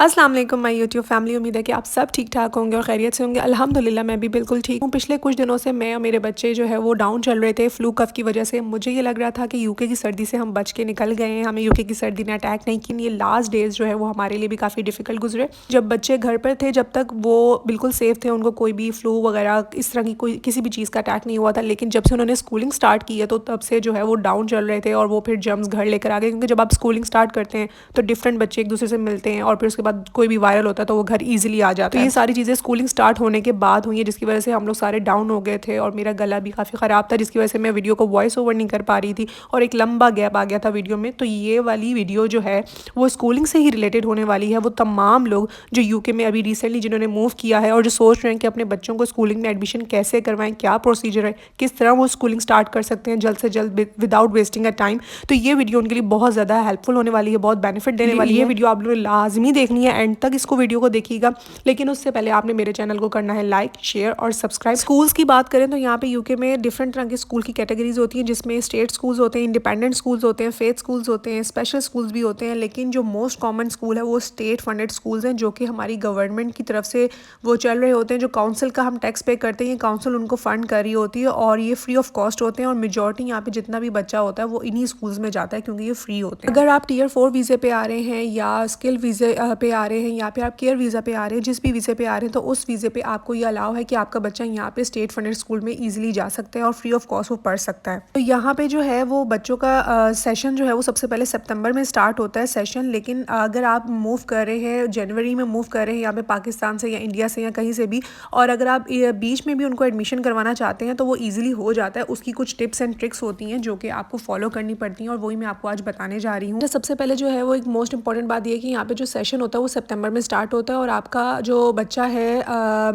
अस्सलाम वालेकुम my YouTube family. उम्मीद है कि आप सब ठीक ठाक होंगे और खैरियत से होंगे। अल्हम्दुलिल्लाह मैं भी बिल्कुल ठीक हूँ। पिछले कुछ दिनों से मैं और मेरे बच्चे जो है वो डाउन चल रहे थे फ्लू कफ की वजह से। मुझे ये लग रहा था कि यूके की सर्दी से हम बच के निकल गए हैं, हमें यूके की सर्दी ने अटैक नहीं की। ये लास्ट डेज जो है वो हमारे लिए भी काफ़ी डिफिकल्ट गुजरे। जब बच्चे घर पर थे, जब तक वो बिल्कुल सेफ थे, उनको कोई भी फ्लू वगैरह इस तरह की कोई किसी भी चीज़ का अटैक नहीं हुआ था। लेकिन जब से उन्होंने स्कूलिंग स्टार्ट की है तो तब से जो है वो डाउन चल रहे थे और वो फिर जर्म्स घर लेकर आ गए। क्योंकि जब आप स्कूलिंग स्टार्ट करते हैं तो डिफरेंट बच्चे एक दूसरे से मिलते हैं और फिर उसके बाद कोई भी वायरल होता है तो वो घर इजीली आ जाता है। तो ये सारी चीज़ें स्कूलिंग स्टार्ट होने के बाद हुई है, जिसकी वजह से हम लोग सारे डाउन हो गए थे और मेरा गला भी काफ़ी ख़राब था, जिसकी वजह से मैं वीडियो को वॉइस ओवर नहीं कर पा रही थी और एक लंबा गैप आ गया था वीडियो में। तो ये वाली वीडियो जो है वो स्कूलिंग से ही रिलेटेड होने वाली है। वो तमाम लोग जो यूके में अभी रिसेंटली जिन्होंने मूव किया है और जो सोच रहे हैं कि अपने बच्चों को स्कूलिंग में एडमिशन कैसे करवाएं, क्या प्रोसीजर है, किस तरह वो स्कूलिंग स्टार्ट कर सकते हैं जल्द से जल्द विदाउट वेस्टिंग अ टाइम, तो ये वीडियो उनके लिए बहुत ज़्यादा हेल्पफुल होने वाली है, बहुत बेनिफिट देने वाली है। ये वीडियो आप लोगों ने लाजमी देखनी है, एंड तक इसको वीडियो को देखिएगा। लेकिन उससे पहले आपने मेरे चैनल को करना है लाइक, शेयर और सब्सक्राइब। स्कूल्स की बात करें तो यहाँ पे यूके में डिफरेंट तरह के स्कूल की कैटेगरीज होती हैं, जिसमें स्टेट स्कूल्स होते हैं, इंडिपेंडेंट स्कूल्स होते हैं, फेथ स्कूल्स होते हैं, स्पेशल स्कूल्स भी होते हैं। लेकिन जो मोस्ट कॉमन स्कूल है वो स्टेट फंडेड स्कूल्स हैं, जो कि हमारी गवर्नमेंट की तरफ से वो चल रहे होते हैं। जो काउंसिल का हम टैक्स पे करते हैं, ये काउंसिल उनको फंड कर रही होती है और ये फ्री ऑफ कॉस्ट होते हैं। और मेजॉरिटी यहाँ पे जितना भी बच्चा होता है वो इन्हीं स्कूल्स में जाता है क्योंकि ये फ्री होते हैं। अगर आप टीयर 4 वीज़े पे आ रहे हैं या स्किल वीज़े पे आ रहे हैं या फिर आप केयर वीज़ा पे आ रहे हैं, जिस भी वीज़े पे आ रहे हैं, तो उस वीज़े पे आपको ये अलाउ है कि आपका बच्चा यहाँ पे स्टेट फंडेड स्कूल में इजीली जा सकता है और फ्री ऑफ कॉस्ट वो पढ़ सकता है। तो यहाँ पे जो है वो बच्चों का सेशन जो है वो सबसे पहले सितंबर में स्टार्ट होता है सेशन। लेकिन अगर आप मूव कर रहे हैं, जनवरी में मूव कर रहे हैं यहाँ पे पाकिस्तान से या इंडिया से या कहीं से भी, और अगर आप बीच में भी उनको एडमिशन करवाना चाहते हैं तो वो ईजिली हो जाता है। उसकी कुछ टिप्स एंड ट्रिक्स होती हैं जो कि आपको फॉलो करनी पड़ती हैं और वही मैं आपको आज बताने जा रही हूँ। सबसे पहले जो है वो एक मोस्ट इंपॉर्टेंट बात ये है कि यहाँ पे जो सेशन होता है वो सितंबर में स्टार्ट होता है और आपका जो बच्चा है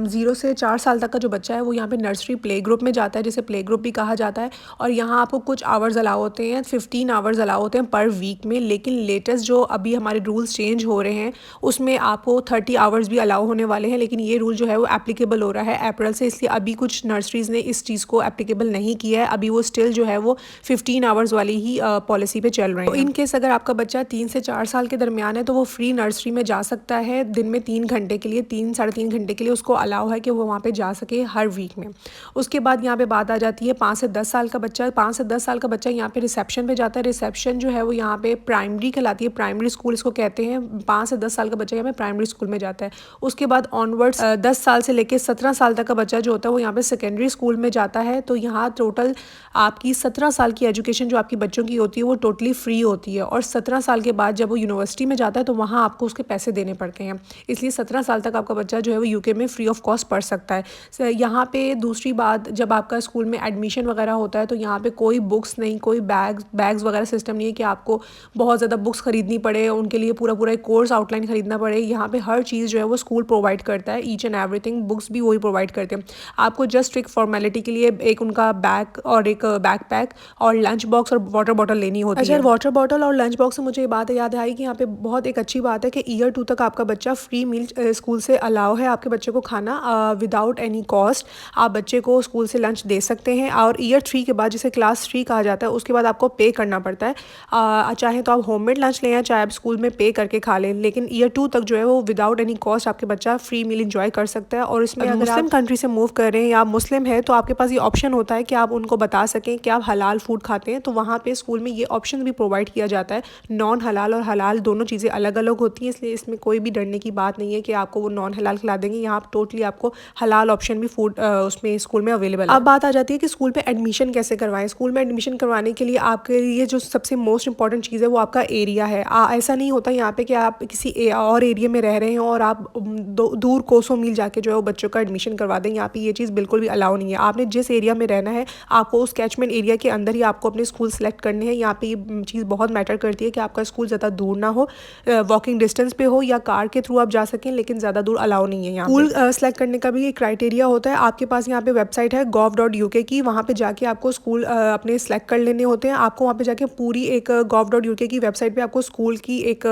0 से 4 साल तक का जो बच्चा है वो यहाँ पे नर्सरी प्ले ग्रुप में जाता है, जिसे प्ले ग्रुप भी कहा जाता है। और यहाँ आपको कुछ आवर्स अलाउ होते हैं, 15 आवर्स अलाउ होते हैं पर वीक में। लेकिन लेटेस्ट जो अभी हमारे रूल्स चेंज हो रहे हैं उसमें आपको 30 आवर्स भी अलाउ होने वाले हैं। लेकिन ये रूल जो है वो एप्लीकेबल हो रहा है अप्रैल से, इसलिए अभी कुछ नर्सरीज़ ने इस चीज़ को एप्लीकेबल नहीं किया है। अभी वो स्टिल जो है वो 15 आवर्स वाली ही पॉलिसी पे चल रहे हैं। तो इन केस अगर आपका बच्चा 3 से 4 साल के दरमियान है तो वो फ्री नर्सरी में जा सकता है दिन में 3 घंटे के लिए, 3 साढ़े 3 घंटे के लिए उसको अलाउ है कि वो वहाँ पे जा सके हर वीक में। उसके बाद यहाँ पे बात आ जाती है 5 से 10 साल का बच्चा। 5 से 10 साल का बच्चा यहाँ पे रिसेप्शन पे जाता है। रिसेप्शन जो है वो यहाँ पे प्राइमरी कहलाती है, प्राइमरी स्कूल इसको कहते हैं। 5 से 10 साल का बच्चा यहाँ पे प्राइमरी स्कूल में जाता है। उसके बाद ऑनवर्ड्स 10 साल से लेकर 17 साल तक का बच्चा जो होता है वो यहाँ पे सेकेंडरी स्कूल में जाता है। तो यहाँ टोटल आपकी 17 साल की एजुकेशन जो आपकी बच्चों की होती है वो टोटली फ्री होती है। और 17 साल के बाद जब वो यूनिवर्सिटी में जाता है तो वहाँ आपको उसके पैसे देने पड़ते हैं। इसलिए 17 साल तक आपका बच्चा जो है वो यूके में फ्री ऑफ कॉस्ट पढ़ सकता है। यहाँ पे दूसरी बात, जब आपका स्कूल में एडमिशन वगैरह होता है तो यहाँ पे कोई बुक्स नहीं, कोई बैग्स वगैरह सिस्टम नहीं है कि आपको बहुत ज़्यादा बुक्स खरीदनी पड़े, उनके लिए पूरा एक कोर्स आउटलाइन खरीदना पड़े। यहाँ पे हर चीज़ जो है वो स्कूल प्रोवाइड करता है, ईच एंड एवरीथिंग। बुक्स भी वही प्रोवाइड करते हैं आपको। जस्ट एक फॉर्मेलिटी के लिए एक उनका बैग और एक बैकपैक और लंच बॉक्स और वाटर बॉटल लेनी होती है। वाटर बॉटल और लंच बॉक्स से मुझे ये बात याद आई कि यहाँ पे बहुत एक अच्छी बात है कि ईयर 2 तक आपका बच्चा फ्री मील स्कूल से अलाउ है आपके बच्चे को खाना विदाउट एनी कॉस्ट। आप बच्चे को स्कूल से लंच दे सकते हैं। और ईयर 3 के बाद, जिसे क्लास 3 कहा जाता है, उसके बाद आपको पे करना पड़ता है। चाहे तो आप होममेड लंच लें या चाहे आप स्कूल में पे करके खा लें। लेकिन ईयर 2 तक जो है वो विदाउट एनी कॉस्ट आपके बच्चा फ्री मील इंजॉय कर सकता है। और इसमें अगर मुस्लिम कंट्री से मूव कर रहे हैं या आप मुस्लिम है तो आपके पास ये ऑप्शन होता है कि आप उनको बता सकें कि आप हलाल फूड खाते हैं, तो वहाँ पे स्कूल में ये ऑप्शन भी प्रोवाइड किया जाता है। नॉन हलाल और हलाल दोनों चीज़ें अलग अलग होती हैं, इसलिए इसमें कोई भी डरने की बात नहीं है कि आपको वो नॉन हलाल खिला देंगे। यहाँ आप टोटली आपको हलाल ऑप्शन भी फूड उसमें स्कूल में अवेलेबल है। अब बात आ जाती है कि स्कूल में एडमिशन कैसे करवाएं। स्कूल में एडमिशन करवाने के लिए आपके लिए जो सबसे मोस्ट इंपॉर्टेंट चीज़ है वो आपका एरिया है। ऐसा नहीं होता यहाँ पे कि आप किसी और एरिया में रह रहे हैं और आप दूर कोसों मील जाके जो है वो बच्चों का एडमिशन करवा दें। यहाँ पे ये चीज़ बिल्कुल भी अलाउ नहीं है। आपने जिस एरिया में रहना है आपको उस कैचमेंट एरिया के अंदर ही आपको अपने स्कूल सेलेक्ट करने हैं। यहाँ पे ये चीज़ बहुत मैटर करती है कि आपका स्कूल ज़्यादा दूर ना हो, वॉकिंग डिस्टेंस पे हो या कार के थ्रू आप जा सकें, लेकिन ज़्यादा दूर अलाउ नहीं है। यहाँ स्कूल सेलेक्ट करने का भी एक क्राइटेरिया होता है। आपके पास यहाँ पे वेबसाइट है gov.uk की, वहाँ पे जाके आपको स्कूल अपने सेलेक्ट कर लेने होते हैं। आपको वहाँ पे जाके पूरी एक gov.uk की वेबसाइट पे आपको स्कूल की एक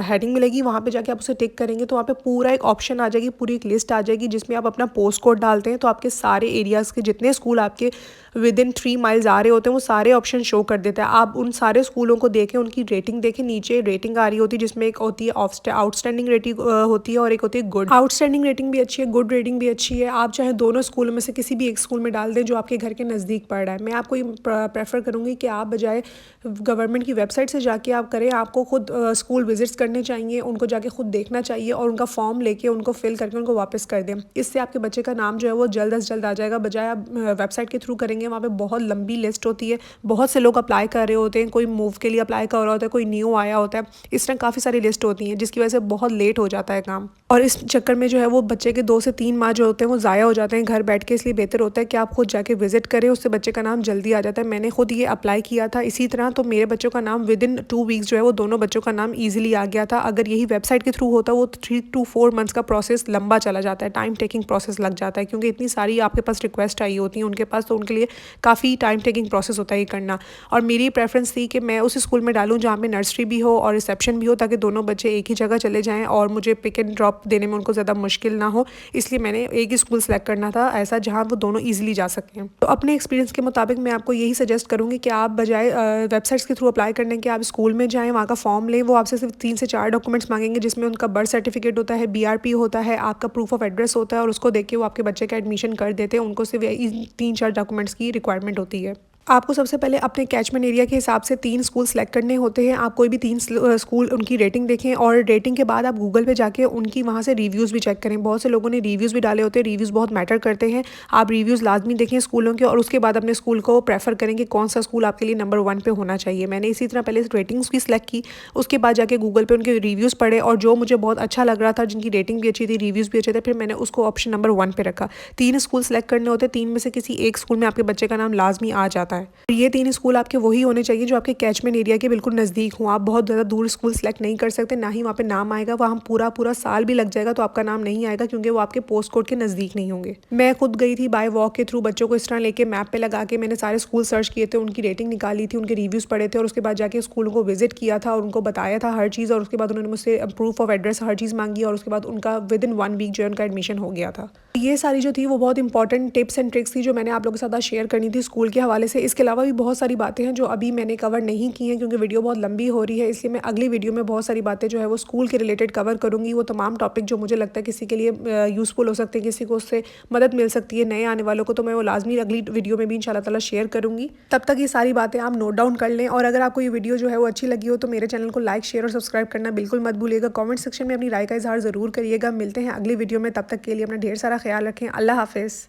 हेडिंग मिलेगी। वहाँ पे जाके आप उसे टिक करेंगे तो वहाँ पे पूरा एक ऑप्शन आ जाएगी, पूरी एक लिस्ट आ जाएगी जिसमें आप अपना पोस्ट कोड डालते हैं तो आपके सारे एरियाज़ के जितने स्कूल आपके विद इन 3 माइल्स आ रहे होते हैं वो सारे ऑप्शन शो कर देता है। आप उन सारे स्कूलों को देखें, उनकी रेटिंग देखें। नीचे रेटिंग आ रही होती है जिसमें एक होती है आउटस्टैंडिंग रेटिंग होती है और एक होती है गुड। आउटस्टैंडिंग रेटिंग भी अच्छी है, गुड रेटिंग भी अच्छी है। आप चाहे दोनों स्कूलों में से किसी भी एक स्कूल में डाल दें जो आपके घर के नज़दीक पड़ रहा है। मैं आपको ये प्रेफर करूँगी कि आप बजाय गवर्नमेंट की वेबसाइट से जाके आप करें, आपको खुद स्कूल विजिट्स करने चाहिए, उनको जाके खुद देखना चाहिए और उनका फॉर्म लेके उनको फिल करके उनको वापस कर दें। इससे आपके बच्चे का नाम जो है वो जल्द से जल्द आ जाएगा। बजाय आप वेबसाइट के थ्रू करेंगे, वहाँ पे बहुत लंबी लिस्ट होती है, बहुत से लोग अप्लाई कर रहे होते हैं, कोई मूव के लिए अप्लाई कर रहा होता है, कोई न्यू आया होता है, इस तरह काफ़ी सारी लिस्ट होती हैं जिसकी वजह से बहुत लेट हो जाता है काम। और इस चक्कर में जो है वो बच्चे के 2 से 3 माह जो होते हैं वो ज़ाया हो जाते हैं घर बैठ के। इसलिए बेहतर होता है कि आप खुद जाके विजिट करें, उससे बच्चे का नाम जल्दी आ जाता है। मैंने खुद ये अप्लाई किया था इसी तरह, तो मेरे बच्चों का नाम विदिन 2 वीक्स जो है वो दोनों बच्चों का नाम ईजिली आ गया था। अगर यही वेबसाइट के थ्रू होता वो 3 to 4 मंथ्स का प्रोसेस लंबा चला जाता है, टाइम टेकिंग प्रोसेस लग जाता है, क्योंकि इतनी सारी आपके पास रिक्वेस्ट आई होती हैं उनके पास, तो उनके लिए काफ़ी टाइम टेकिंग प्रोसेस होता है ये करना। और मेरी प्रेफरेंस थी कि मैं उस स्कूल में डालूँ जहाँ पे नर्सरी भी हो और रिसेप्शन भी हो, ताकि दोनों बच्चे एक ही जगह चले जाएँ और मुझे पिक एंड ड्रॉप देने में उनको ज़्यादा मुश्किल ना हो। इसलिए मैंने एक ही स्कूल सेलेक्ट करना था ऐसा जहाँ वो दोनों ईजिली जा सकें। तो अपने एक्सपीरियंस के मुताबिक मैं आपको यही सजेस्ट करूँगी कि आप बजाय वेबसाइट्स के थ्रू अप्लाई करने के आप स्कूल में जाएँ, वहाँ का फॉर्म लें। वो आपसे सिर्फ 3 से 4 डॉक्यूमेंट्स मांगेंगे, जिसमें उनका बर्थ सर्टिफिकेट होता है, BRP होता है, आपका प्रूफ ऑफ एड्रेस होता है, और उसको देख के वो आपके बच्चे का एडमिशन कर देते हैं। उनको सिर्फ इन 3-4 डॉक्यूमेंट्स की रिक्वायरमेंट होती है। आपको सबसे पहले अपने कैचमेंट एरिया के हिसाब से 3 स्कूल सेलेक्ट करने होते हैं। आप कोई भी 3 स्कूल उनकी रेटिंग देखें और रेटिंग के बाद आप गूगल पे जाके उनकी वहाँ से रिव्यूज़ भी चेक करें। बहुत से लोगों ने रिव्यूज़ भी डाले होते हैं, रिव्यूज़ बहुत मैटर करते हैं। आप रिव्यूज़ लाजमी देखें स्कूलों के और उसके बाद अपने स्कूल को प्रेफर करें कि कौन सा स्कूल आपके लिए नंबर 1 पे होना चाहिए। मैंने इसी तरह पहले रेटिंग्स की सिलेक्ट की, उसके बाद जाके गूगल पे उनके रिव्यूज़ पढ़े और जो मुझे बहुत अच्छा लग रहा था, जिनकी रेटिंग भी अच्छी थी, रिव्यूज़ भी अच्छे थे, फिर मैंने उसको ऑप्शन नंबर 1 पे रखा। 3 स्कूल सेलेक्ट करने होते हैं, 3 में से किसी एक स्कूल में आपके बच्चे का नाम लाजमी आ जाता है। ये 3 स्कूल आपके वही होने चाहिए जो आपके कैचमेंट एरिया के बिल्कुल नज़दीक हों। आप बहुत ज़्यादा दूर स्कूल सेलेक्ट नहीं कर सकते, ना ही वहाँ पे नाम आएगा। वहाँ पूरा साल भी लग जाएगा तो आपका नाम नहीं आएगा, क्योंकि वो आपके पोस्ट कोड के नज़दीक नहीं होंगे। मैं खुद गई थी बाय वॉक के थ्रू, बच्चों को इस तरह लेके मैप पे लगा के मैंने सारे स्कूल सर्च किए थे, उनकी रेटिंग निकाली थी, उनके रिव्यूज़ पढ़े थे और उसके बाद जाके स्कूलों को विजिट किया था और उनको बताया था हर चीज़। और उसके बाद उन्होंने मुझसे प्रूफ ऑफ एड्रेस हर चीज़ मांगी और उसके बाद उनका विदिन 1 वीक जो है उनका एडमिशन हो गया था। ये सारी जो थी वो बहुत इंपॉर्टेंट टिप्स एंड ट्रिक्स थी जो मैंने आप लोगों के साथ शेयर करनी थी स्कूल के हवाले से। इसके अलावा भी बहुत सारी बातें हैं जो अभी मैंने कवर नहीं की हैं, क्योंकि वीडियो बहुत लंबी हो रही है। इसलिए मैं अगली वीडियो में बहुत सारी बातें जो है वो स्कूल के रिलेटेड कवर करूँगी। वो तमाम टॉपिक जो मुझे लगता है किसी के लिए यूज़फुल हो सकते हैं, किसी को उससे मदद मिल सकती है नए आने वालों को, तो मैं वो लाजमी अगली वीडियो में भी इंशाल्लाह ताला शेयर करूँगी। तब तक ये सारी बातें आप नोट डाउन कर लें। और अगर आपको ये वीडियो जो है वो अच्छी लगी हो तो मेरे चैनल को लाइक, शेयर और सब्सक्राइब करना बिल्कुल मत भूलिएगा। कमेंट सेक्शन में अपनी राय का इजहार ज़रूर करिएगा। मिलते हैं अगली वीडियो में, तब तक के लिए अपना ढेर सारा ख्याल रखें। अल्लाह हाफिज़।